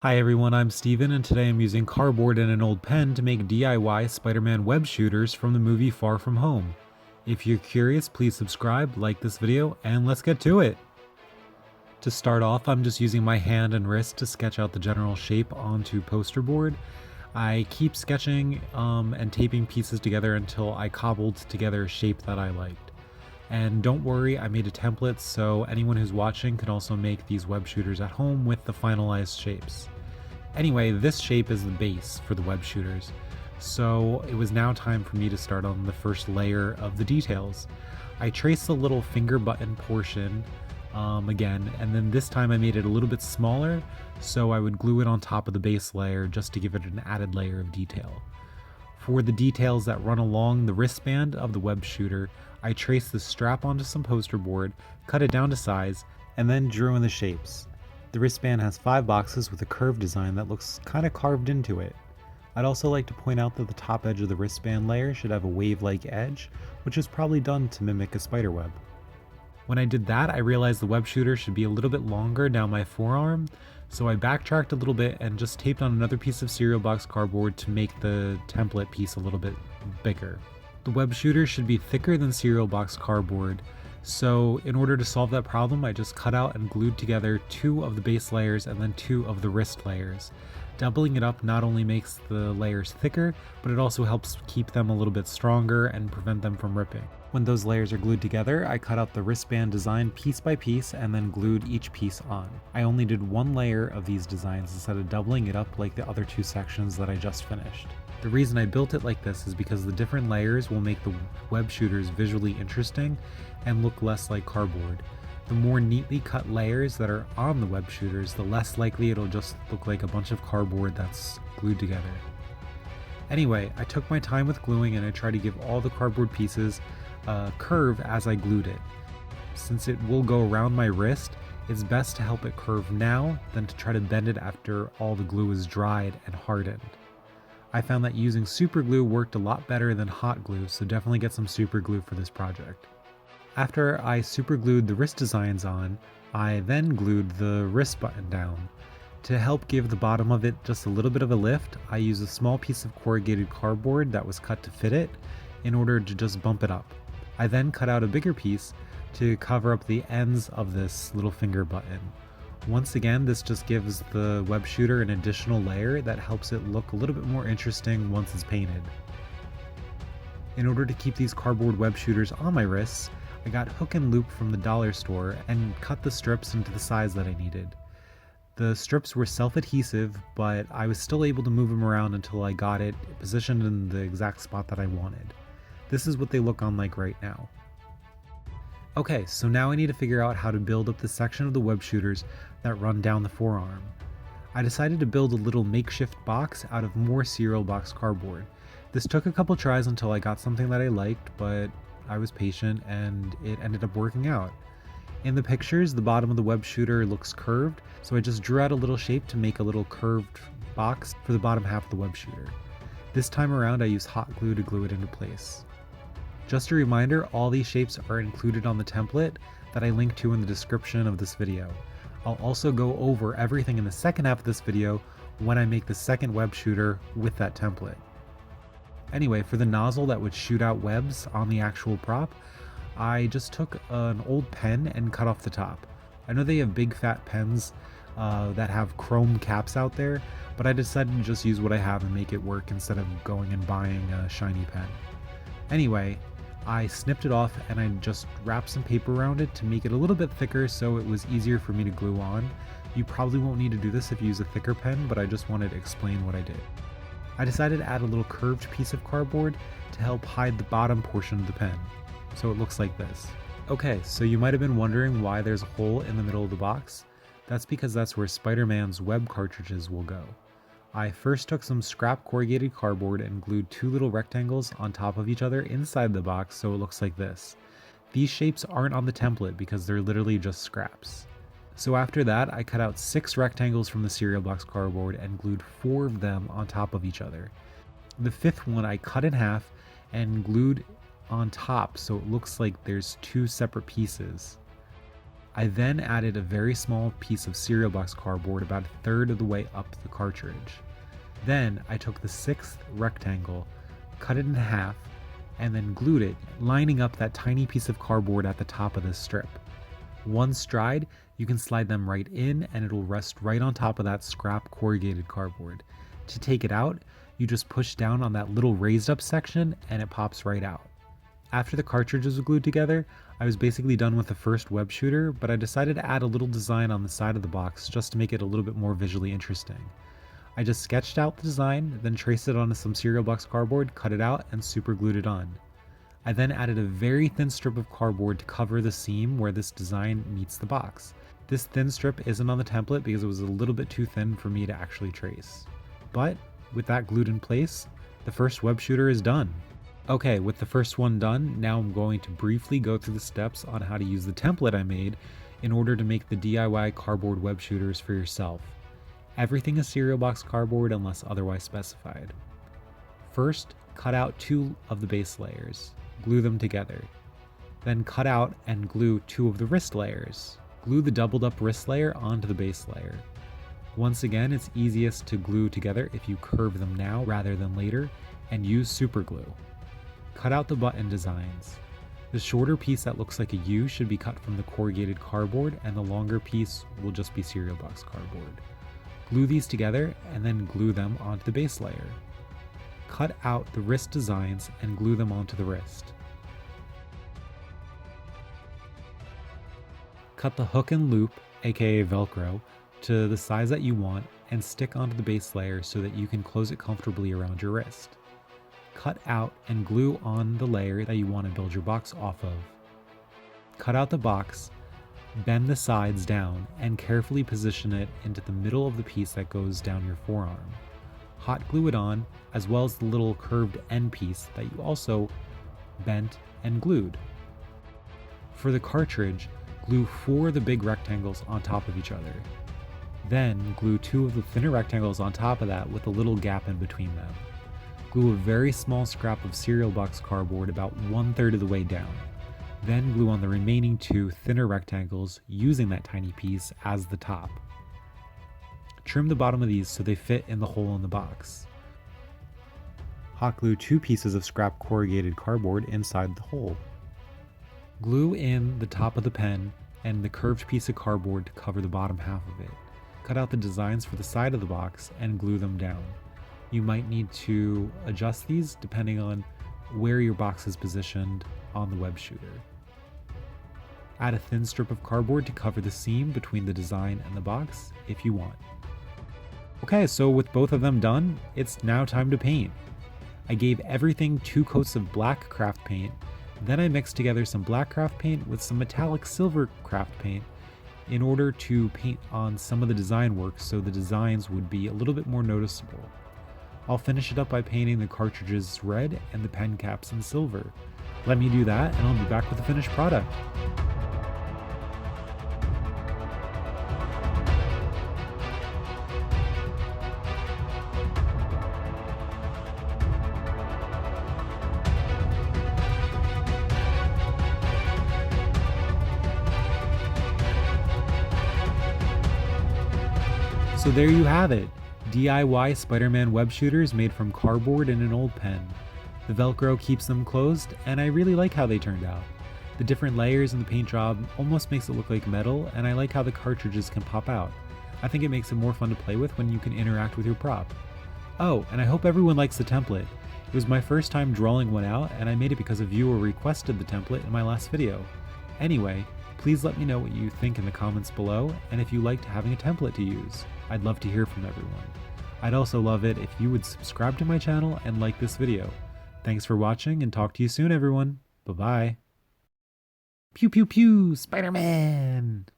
Hi everyone, I'm Steven, and today I'm using cardboard and an old pen to make DIY Spider-Man web shooters from the movie Far From Home. If you're curious, please subscribe, like this video, and let's get to it! To start off, I'm just using my hand and wrist to sketch out the general shape onto poster board. I keep sketching and taping pieces together until I cobbled together a shape that I liked. And don't worry, I made a template so anyone who's watching can also make these web shooters at home with the finalized shapes. Anyway, this shape is the base for the web shooters, so it was now time for me to start on the first layer of the details. I traced the little finger button portion again, and then this time I made it a little bit smaller, so I would glue it on top of the base layer just to give it an added layer of detail. For the details that run along the wristband of the web shooter, I traced the strap onto some poster board, cut it down to size, and then drew in the shapes. The wristband has 5 boxes with a curved design that looks kinda carved into it. I'd also like to point out that the top edge of the wristband layer should have a wave-like edge, which is probably done to mimic a spider web. When I did that, I realized the web shooter should be a little bit longer down my forearm, so I backtracked a little bit and just taped on another piece of cereal box cardboard to make the template piece a little bit bigger. The web shooter should be thicker than cereal box cardboard, so in order to solve that problem, I just cut out and glued together 2 of the base layers and then 2 of the wrist layers. Doubling it up not only makes the layers thicker, but it also helps keep them a little bit stronger and prevent them from ripping. When those layers are glued together, I cut out the wristband design piece by piece and then glued each piece on. I only did 1 layer of these designs instead of doubling it up like the other 2 sections that I just finished. The reason I built it like this is because the different layers will make the web shooters visually interesting and look less like cardboard. The more neatly cut layers that are on the web shooters, the less likely it'll just look like a bunch of cardboard that's glued together. Anyway, I took my time with gluing and I tried to give all the cardboard pieces a curve as I glued it. Since it will go around my wrist, it's best to help it curve now than to try to bend it after all the glue is dried and hardened. I found that using super glue worked a lot better than hot glue, so definitely get some super glue for this project. After I super glued the wrist designs on, I then glued the wrist button down. To help give the bottom of it just a little bit of a lift, I used a small piece of corrugated cardboard that was cut to fit it in order to just bump it up. I then cut out a bigger piece to cover up the ends of this little finger button. Once again, this just gives the web shooter an additional layer that helps it look a little bit more interesting once it's painted. In order to keep these cardboard web shooters on my wrists, I got hook and loop from the dollar store and cut the strips into the size that I needed. The strips were self-adhesive, but I was still able to move them around until I got it positioned in the exact spot that I wanted. This is what they look on like right now. Okay, so now I need to figure out how to build up the section of the web shooters that run down the forearm. I decided to build a little makeshift box out of more cereal box cardboard. This took a couple tries until I got something that I liked, but I was patient and it ended up working out. In the pictures, the bottom of the web shooter looks curved, so I just drew out a little shape to make a little curved box for the bottom half of the web shooter. This time around I used hot glue to glue it into place. Just a reminder, all these shapes are included on the template that I link to in the description of this video. I'll also go over everything in the second half of this video when I make the second web shooter with that template. Anyway, for the nozzle that would shoot out webs on the actual prop, I just took an old pen and cut off the top. I know they have big fat pens that have chrome caps out there, but I decided to just use what I have and make it work instead of going and buying a shiny pen. Anyway, I snipped it off and I just wrapped some paper around it to make it a little bit thicker so it was easier for me to glue on. You probably won't need to do this if you use a thicker pen, but I just wanted to explain what I did. I decided to add a little curved piece of cardboard to help hide the bottom portion of the pen, so it looks like this. Okay, so you might have been wondering why there's a hole in the middle of the box. That's because that's where Spider-Man's web cartridges will go. I first took some scrap corrugated cardboard and glued 2 little rectangles on top of each other inside the box so it looks like this. These shapes aren't on the template because they're literally just scraps. So after that, I cut out 6 rectangles from the cereal box cardboard and glued 4 of them on top of each other. The 5th one I cut in half and glued on top so it looks like there's 2 separate pieces. I then added a very small piece of cereal box cardboard about a third of the way up the cartridge. Then I took the sixth rectangle, cut it in half, and then glued it, lining up that tiny piece of cardboard at the top of this strip. Once dried, you can slide them right in and it'll rest right on top of that scrap corrugated cardboard. To take it out, you just push down on that little raised up section and it pops right out. After the cartridges were glued together, I was basically done with the first web shooter, but I decided to add a little design on the side of the box just to make it a little bit more visually interesting. I just sketched out the design, then traced it onto some cereal box cardboard, cut it out, and super glued it on. I then added a very thin strip of cardboard to cover the seam where this design meets the box. This thin strip isn't on the template because it was a little bit too thin for me to actually trace. But with that glued in place, the first web shooter is done. Okay, with the first one done, now I'm going to briefly go through the steps on how to use the template I made in order to make the DIY cardboard web shooters for yourself. Everything is cereal box cardboard unless otherwise specified. First, cut out 2 of the base layers, glue them together. Then cut out and glue 2 of the wrist layers. Glue the doubled up wrist layer onto the base layer. Once again, it's easiest to glue together if you curve them now rather than later, and use super glue. Cut out the button designs. The shorter piece that looks like a U should be cut from the corrugated cardboard, and the longer piece will just be cereal box cardboard. Glue these together and then glue them onto the base layer. Cut out the wrist designs and glue them onto the wrist. Cut the hook and loop, aka Velcro, to the size that you want and stick onto the base layer so that you can close it comfortably around your wrist. Cut out and glue on the layer that you want to build your box off of. Cut out the box, bend the sides down, and carefully position it into the middle of the piece that goes down your forearm. Hot glue it on, as well as the little curved end piece that you also bent and glued. For the cartridge, glue 4 of the big rectangles on top of each other. Then glue 2 of the thinner rectangles on top of that with a little gap in between them. Glue a very small scrap of cereal box cardboard about 1/3 of the way down. Then glue on the remaining 2 thinner rectangles using that tiny piece as the top. Trim the bottom of these so they fit in the hole in the box. Hot glue 2 pieces of scrap corrugated cardboard inside the hole. Glue in the top of the pen and the curved piece of cardboard to cover the bottom half of it. Cut out the designs for the side of the box and glue them down. You might need to adjust these depending on where your box is positioned on the web shooter. Add a thin strip of cardboard to cover the seam between the design and the box if you want. Okay, so with both of them done, it's now time to paint. I gave everything 2 coats of black craft paint, then I mixed together some black craft paint with some metallic silver craft paint in order to paint on some of the design work so the designs would be a little bit more noticeable. I'll finish it up by painting the cartridges red and the pen caps in silver. Let me do that and I'll be back with the finished product. So there you have it, DIY Spider-Man web shooters made from cardboard and an old pen. The Velcro keeps them closed, and I really like how they turned out. The different layers in the paint job almost makes it look like metal, and I like how the cartridges can pop out. I think it makes it more fun to play with when you can interact with your prop. Oh, and I hope everyone likes the template. It was my first time drawing one out, and I made it because a viewer requested the template in my last video. Anyway, please let me know what you think in the comments below, and if you liked having a template to use. I'd love to hear from everyone. I'd also love it if you would subscribe to my channel and like this video. Thanks for watching, and talk to you soon, everyone. Bye-bye. Pew pew pew, Spider-Man!